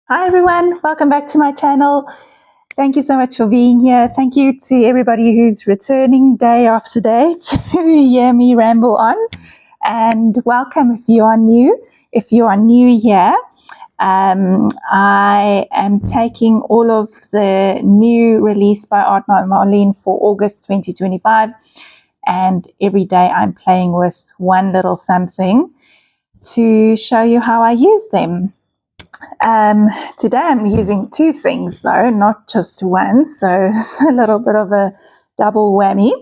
Hi everyone, welcome back to my channel. Thank you so much for being here. Thank you to everybody who's returning day after day to hear me ramble on. And welcome if you are new. If you are new here, I am taking all of the new release by Art Marlene for August 2025. And every day I'm playing with one little something to show you how I use them. Today I'm using two things though, not just one, so a little bit of a double whammy.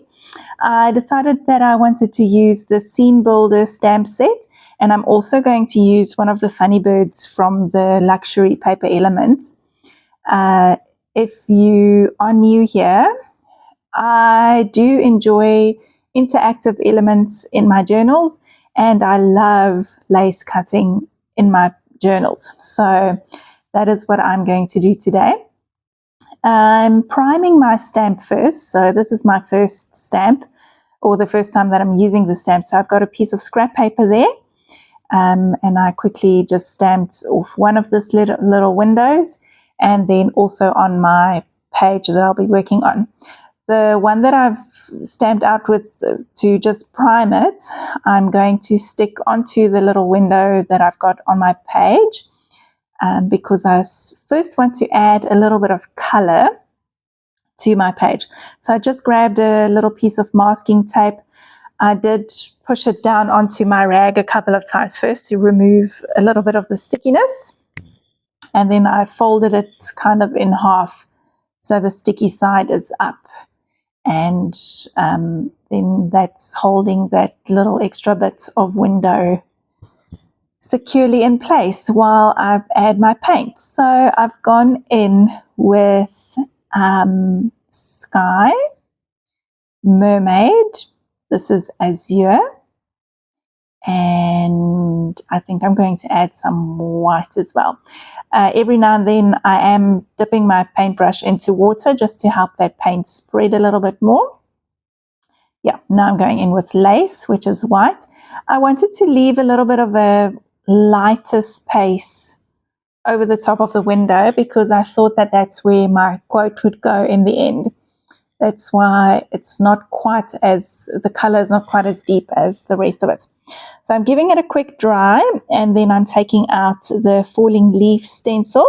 I decided that I wanted to use the Scene Builder stamp set, and I'm also going to use one of the funny birds from the Luxury Paper Elements. If you are new here, I do enjoy interactive elements in my journals, and I love lace cutting in my journals. So that is what I'm going to do today. I'm priming my stamp first. So this is my first stamp, or the first time that I'm using the stamp. So I've got a piece of scrap paper there. And I quickly just stamped off one of this little windows, and then also on my page that I'll be working on. The one that I've stamped out with to just prime it, I'm going to stick onto the little window that I've got on my page, because I first want to add a little bit of color to my page. So I just grabbed a little piece of masking tape. I did push it down onto my rag a couple of times first to remove a little bit of the stickiness, and then I folded it kind of in half so the sticky side is up, and then that's holding that little extra bit of window securely in place while I add my paint. So I've gone in with Sky, Mermaid, this is Azure, and I think I'm going to add some white as well. Every now and then I am dipping my paintbrush into water just to help that paint spread a little bit more. Yeah, now I'm going in with lace, which is white. I wanted to leave a little bit of a lighter space over the top of the window because I thought that that's where my quote would go in the end. That's why it's not quite as, the color is not quite as deep as the rest of it. So I'm giving it a quick dry, and then I'm taking out the falling leaf stencil.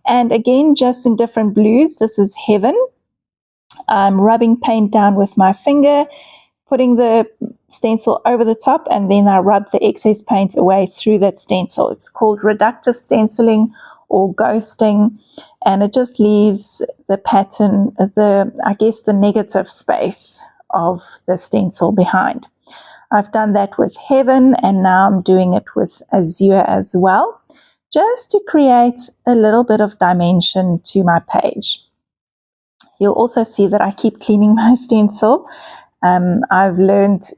And again, just in different blues, this is Heaven. I'm rubbing paint down with my finger, putting the stencil over the top, and then I rub the excess paint away through that stencil. It's called reductive stenciling or ghosting, and it just leaves the pattern, the negative space of the stencil behind. I've done that with Heaven, and now I'm doing it with Azure as well, just to create a little bit of dimension to my page. You'll also see that I keep cleaning my stencil. I've learned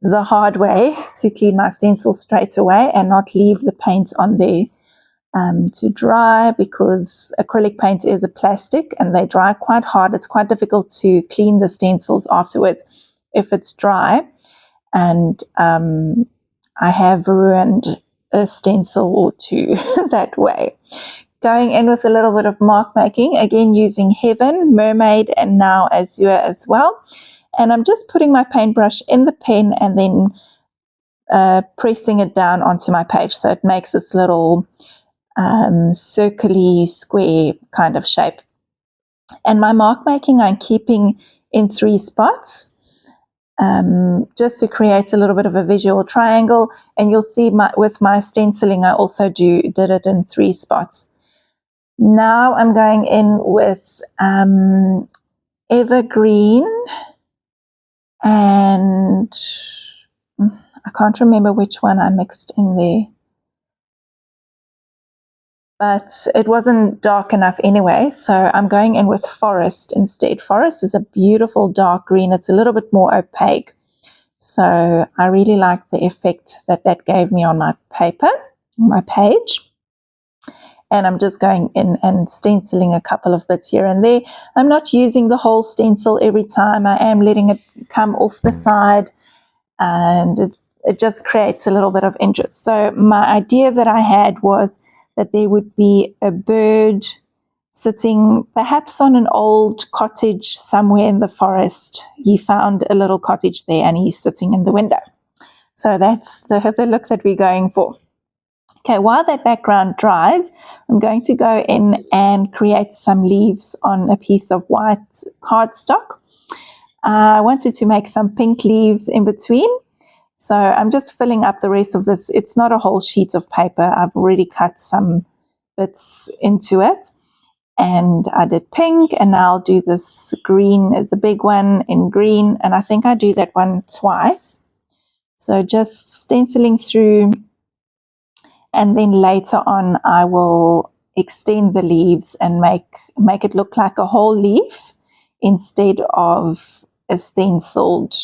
the hard way to clean my stencil straight away and not leave the paint on there to dry, because acrylic paint is a plastic and they dry quite hard. It's quite difficult to clean the stencils afterwards if it's dry, and I have ruined a stencil or two that way. Going in with a little bit of mark making, again using Heaven, Mermaid, and now Azure as well. And I'm just putting my paintbrush in the pen and then pressing it down onto my page, so it makes this little circular square kind of shape. And my mark making I'm keeping in 3 spots, just to create a little bit of a visual triangle. And you'll see with my stenciling I also did it in 3 spots. Now I'm going in with Evergreen, and I can't remember which one I mixed in there, but it wasn't dark enough anyway, so I'm going in with Forest instead. Forest is a beautiful dark green. It's a little bit more opaque, so I really like the effect that that gave me on my paper, on my page. And I'm just going in and stenciling a couple of bits here and there. I'm not using the whole stencil every time. I am letting it come off the side, and it just creates a little bit of interest. So my idea that I had was that there would be a bird sitting perhaps on an old cottage somewhere in the forest. He found a little cottage there and he's sitting in the window. So that's the look that we're going for. Okay, while that background dries, I'm going to go in and create some leaves on a piece of white cardstock. I wanted to make some pink leaves in between. So I'm just filling up the rest of this. It's not a whole sheet of paper. I've already cut some bits into it. And I did pink, and now I'll do this green, the big one in green. And I think I do that one twice. So just stenciling through. And then later on, I will extend the leaves and make it look like a whole leaf instead of a stenciled,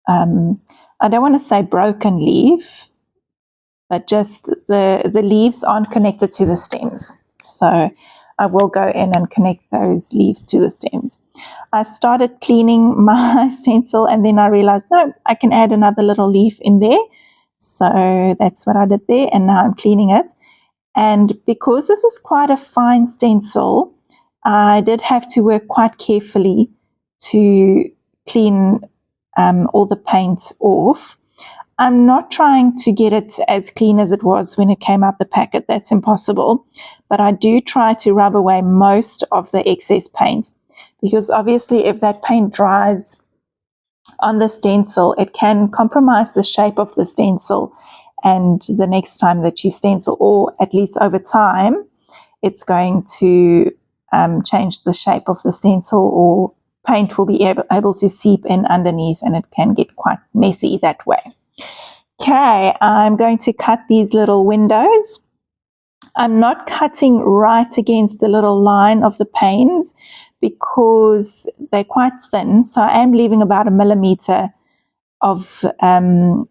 I don't want to say broken leaf, but just the leaves aren't connected to the stems. So I will go in and connect those leaves to the stems. I started cleaning my stencil and then I realized, no, I can add another little leaf in there. So that's what I did there, and now I'm cleaning it. And because this is quite a fine stencil, I did have to work quite carefully to clean all the paint off. I'm not trying to get it as clean as it was when it came out the packet. That's impossible. But I do try to rub away most of the excess paint, because obviously if that paint dries on the stencil, it can compromise the shape of the stencil, and the next time that you stencil, or at least over time, it's going to change the shape of the stencil, or paint will be able to seep in underneath, and it can get quite messy that way. Okay, I'm going to cut these little windows. I'm not cutting right against the little line of the panes because they're quite thin. So I am leaving about 1 millimeter of, I'm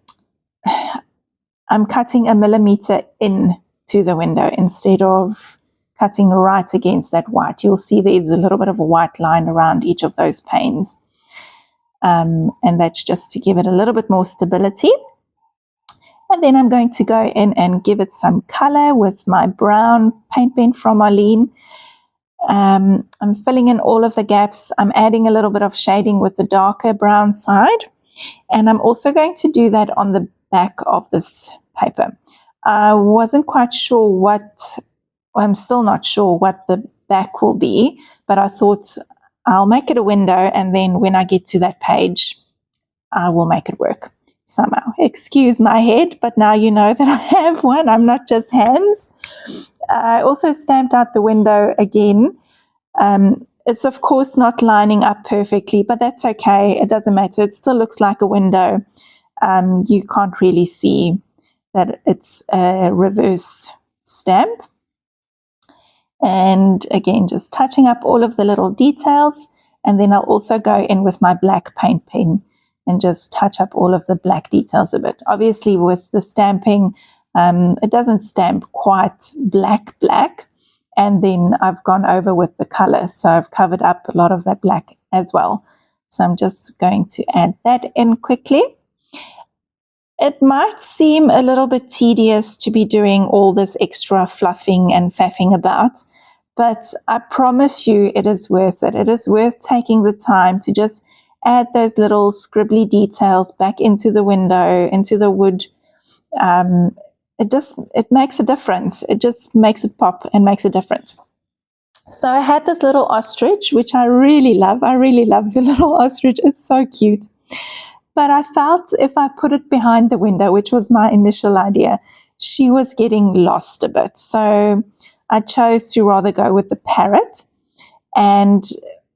cutting 1 millimeter into the window instead of cutting right against that white. You'll see there's a little bit of a white line around each of those panes. And that's just to give it a little bit more stability. And then I'm going to go in and give it some color with my brown paint pen from Arlene. I'm filling in all of the gaps. I'm adding a little bit of shading with the darker brown side. And I'm also going to do that on the back of this paper. I wasn't quite sure I'm still not sure what the back will be, but I thought I'll make it a window, and then when I get to that page, I will make it work somehow. Excuse my head, but now you know that I have one. I'm not just hands. I also stamped out the window again. It's of course not lining up perfectly, but that's okay. It doesn't matter. It still looks like a window. You can't really see that it's a reverse stamp. And again, just touching up all of the little details. And then I'll also go in with my black paint pen and just touch up all of the black details a bit. Obviously with the stamping, it doesn't stamp quite black. And then I've gone over with the color. So I've covered up a lot of that black as well. So I'm just going to add that in quickly. It might seem a little bit tedious to be doing all this extra fluffing and faffing about, but I promise you it is worth it. It is worth taking the time to just add those little scribbly details back into the window, into the wood. It makes a difference. It just makes it pop and makes a difference. So I had this little ostrich, which I really love. I really love the little ostrich. It's so cute. But I felt if I put it behind the window, which was my initial idea, she was getting lost a bit. So I chose to rather go with the parrot. And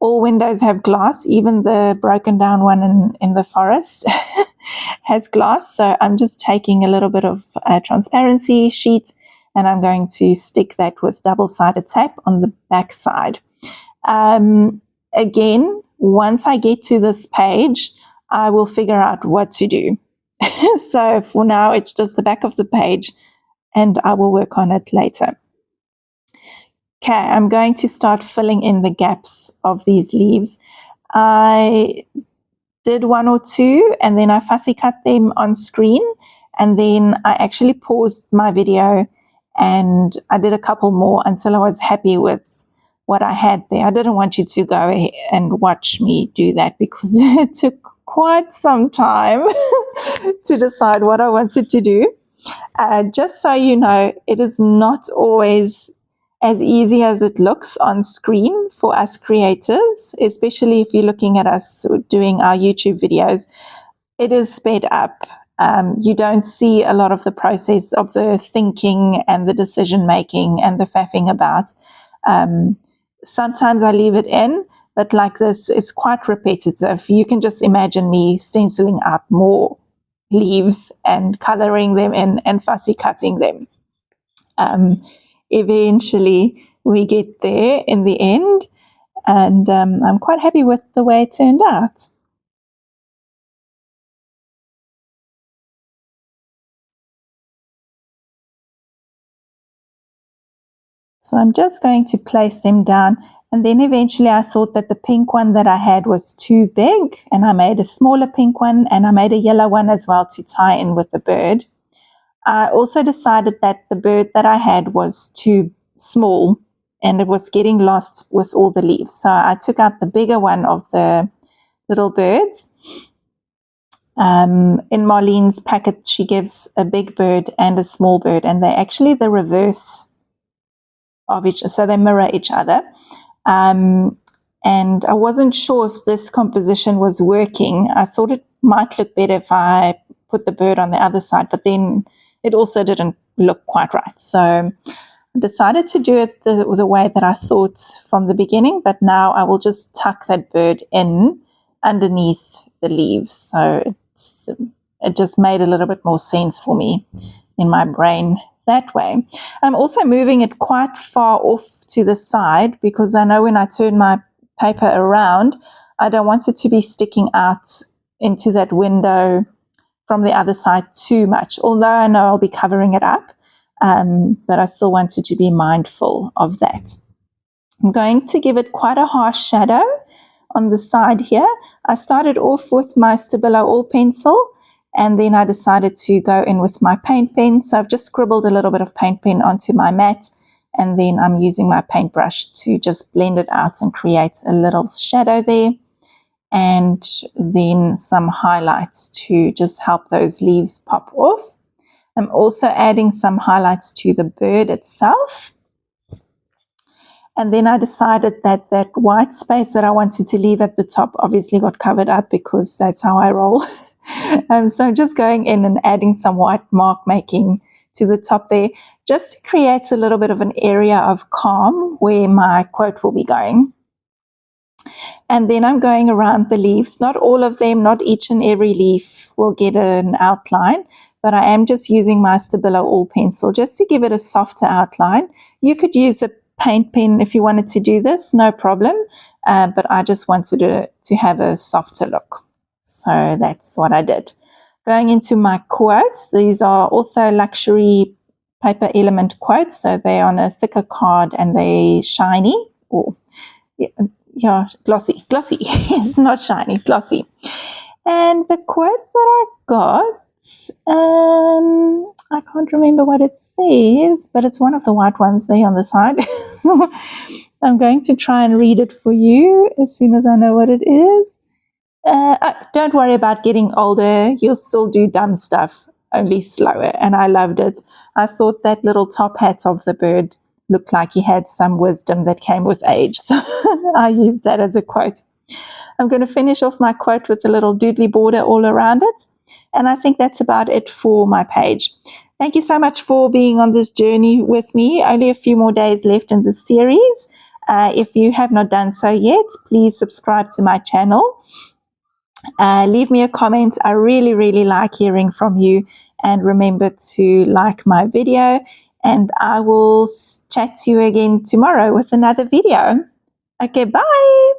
all windows have glass, even the broken down one in the forest has glass. So I'm just taking a little bit of a transparency sheet and I'm going to stick that with double-sided tape on the back side. Again, once I get to this page, I will figure out what to do. So for now, it's just the back of the page and I will work on it later. Okay, I'm going to start filling in the gaps of these leaves. I did 1 or 2 and then I fussy cut them on screen, and then I actually paused my video and I did a couple more until I was happy with what I had there. I didn't want you to go and watch me do that because it took quite some time to decide what I wanted to do. Just so you know, it is not always as easy as it looks on screen for us creators, especially if you're looking at us doing our YouTube videos. It is sped up. You don't see a lot of the process of the thinking and the decision making and the faffing about. Sometimes I leave it in, but like this, it's quite repetitive. You can just imagine me stenciling out more leaves and coloring them in and fussy cutting them. Eventually, we get there in the end, and I'm quite happy with the way it turned out. So I'm just going to place them down, and then eventually I thought that the pink one that I had was too big, and I made a smaller pink one, and I made a yellow one as well to tie in with the bird. I also decided that the bird that I had was too small and it was getting lost with all the leaves. So I took out the bigger one of the little birds. In Marlene's packet, she gives a big bird and a small bird, and they're actually the reverse of each, so they mirror each other. And I wasn't sure if this composition was working. I thought it might look better if I put the bird on the other side, but then it also didn't look quite right. So I decided to do it the way that I thought from the beginning, but now I will just tuck that bird in underneath the leaves. So it just made a little bit more sense for me in my brain that way. I'm also moving it quite far off to the side because I know when I turn my paper around, I don't want it to be sticking out into that window from the other side too much, although I know I'll be covering it up, but I still wanted to be mindful of that. I'm going to give it quite a harsh shadow on the side here. I started off with my Stabilo All pencil, and then I decided to go in with my paint pen. So I've just scribbled a little bit of paint pen onto my mat, and then I'm using my paintbrush to just blend it out and create a little shadow there. And then some highlights to just help those leaves pop off. I'm also adding some highlights to the bird itself. And then I decided that that white space that I wanted to leave at the top obviously got covered up because that's how I roll. So just going in and adding some white mark making to the top there, just to create a little bit of an area of calm where my quote will be going. And then I'm going around the leaves, not all of them, not each and every leaf will get an outline, but I am just using my Stabilo All pencil just to give it a softer outline. You could use a paint pen if you wanted to do this, no problem, but I just wanted to have a softer look. So that's what I did. Going into my quotes, these are also luxury paper element quotes, so they're on a thicker card and they're shiny, or yeah, glossy, it's not shiny, glossy. And the quote that I got, I can't remember what it says, but it's one of the white ones there on the side. I'm going to try and read it for you as soon as I know what it is. Don't worry about getting older. You'll still do dumb stuff, only slower. And I loved it. I thought that little top hat of the bird looked like he had some wisdom that came with age. So I used that as a quote. I'm going to finish off my quote with a little doodly border all around it. And I think that's about it for my page. Thank you so much for being on this journey with me. Only a few more days left in this series. If you have not done so yet, please subscribe to my channel. Leave me a comment. I really, really like hearing from you. And remember to like my video. And I will chat to you again tomorrow with another video. Okay, bye.